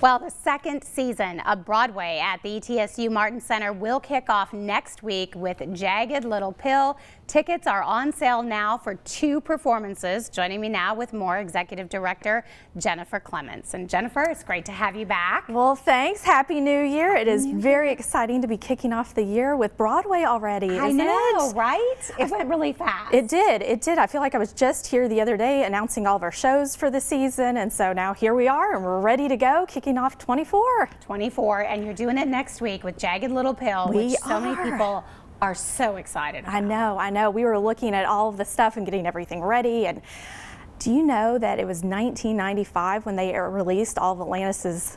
Well, the second season of Broadway at the ETSU Martin Center will kick off next week with Jagged Little Pill. Tickets are on sale now for 2 performances. Joining me now with more, Executive Director Jennifer Clements. And Jennifer, it's great to have you back. Well, thanks. Happy New Year. It is very exciting to be kicking off the year with Broadway already, isn't it? I know, right? It went really fast. It did. It did. I feel like I was just here the other day announcing all of our shows for the season, and so now here we are and we're ready to go, kicking off 24, and you're doing it next week with Jagged Little Pill, which so many people are so excited about. I know. We were looking at all of the stuff and getting everything ready. And do you know that it was 1995 when they released all of Atlantis's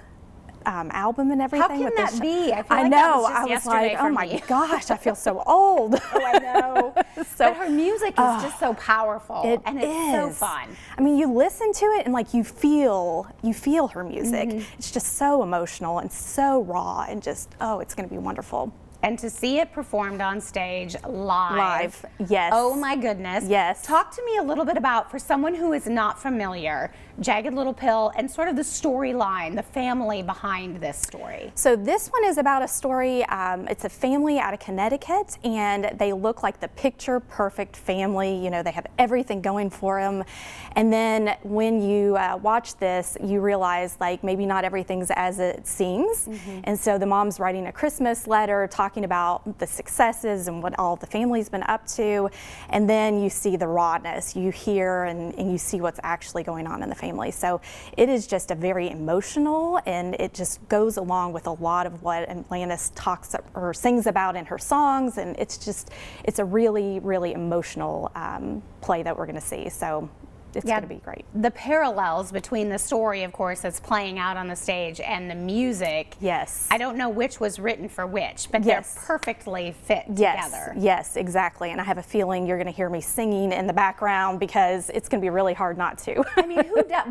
album and everything? How can that be? I feel like I know. That was just I was yesterday like, oh my gosh, I feel so old. I know. But her music is just so powerful, and it's so fun. I mean, you listen to it and like you feel her music. It's just so emotional and so raw, and just it's going to be wonderful. And to see it performed on stage live. Yes. Oh my goodness. Yes. Talk to me a little bit about, for someone who is not familiar, Jagged Little Pill and sort of the storyline, the family behind this story. So this one is about a story, it's a family out of Connecticut, and they look like the picture perfect family. You know, they have everything going for them. And then when you watch this, you realize like maybe not everything's as it seems. And so the mom's writing a Christmas letter talking about the successes and what all the family's been up to, and then you see the rawness, you hear and you see what's actually going on in the family. So it is just a very emotional, and it just goes along with a lot of what Atlantis talks or sings about in her songs, and it's a really, really emotional play that we're going to see. So it's going to be great. The parallels between the story, of course, that's playing out on the stage and the music. Yes. I don't know which was written for which, but they're perfectly fit together. Yes, exactly. And I have a feeling you're going to hear me singing in the background because it's going to be really hard not to. I mean,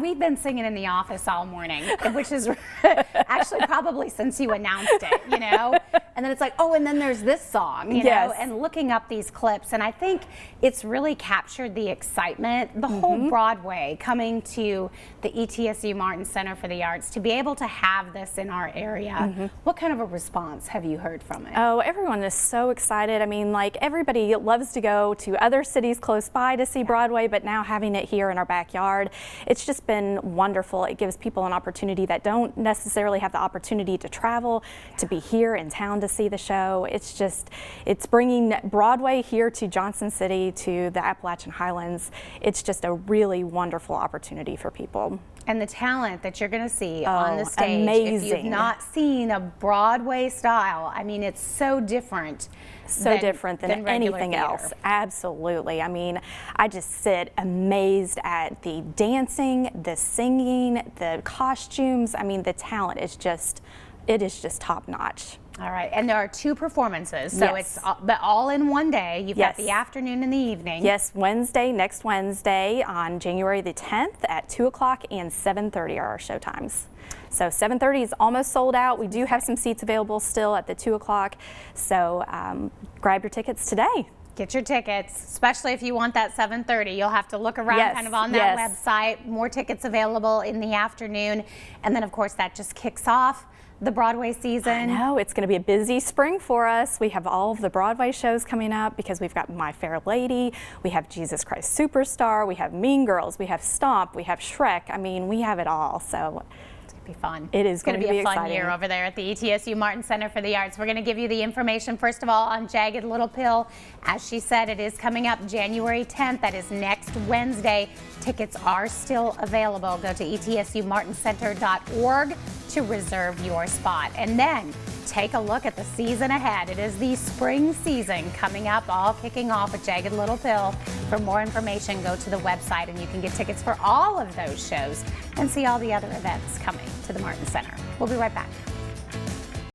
we've been singing in the office all morning, which is actually probably since you announced it, you know? And then it's like, oh, and then there's this song, you know? And looking up these clips, and I think it's really captured the excitement, the whole Broadway coming to the ETSU Martin Center for the Arts, to be able to have this in our area. What kind of a response have you heard from it? Oh, everyone is so excited. I mean, like, everybody loves to go to other cities close by to see Broadway, but now having it here in our backyard, it's just been wonderful. It gives people an opportunity that don't necessarily have the opportunity to travel, to be here in town to see the show. It's bringing Broadway here to Johnson City, to the Appalachian Highlands. It's just a really wonderful opportunity for people. And the talent that you're going to see on the stage, amazing. If you've not seen a Broadway style, I mean, it's so different. So different than anything else. Absolutely. I mean, I just sit amazed at the dancing, the singing, the costumes. I mean, the talent is just, it is just top notch. All right, and there are 2 performances, so it's all in one day. You've got the afternoon and the evening. Yes, next Wednesday on January the 10th at 2 o'clock and 7:30 are our show times. So 7:30 is almost sold out. We do have some seats available still at the 2 o'clock, so grab your tickets today. Get your tickets, especially if you want that 7:30. You'll have to look around kind of on that website. More tickets available in the afternoon, and then of course that just kicks off the Broadway season. I know, it's going to be a busy spring for us. We have all of the Broadway shows coming up because we've got My Fair Lady, we have Jesus Christ Superstar, we have Mean Girls, we have Stomp, we have Shrek. I mean, we have it all. So it's going to be fun. It is going to be a fun year over there at the ETSU Martin Center for the Arts. We're going to give you the information, first of all, on Jagged Little Pill. As she said, it is coming up January 10th. That is next Wednesday. Tickets are still available. Go to etsumartincenter.org to reserve your spot. And then take a look at the season ahead. It is the spring season coming up, all kicking off with Jagged Little Pill. For more information, go to the website and you can get tickets for all of those shows and see all the other events coming to the Martin Center. We'll be right back.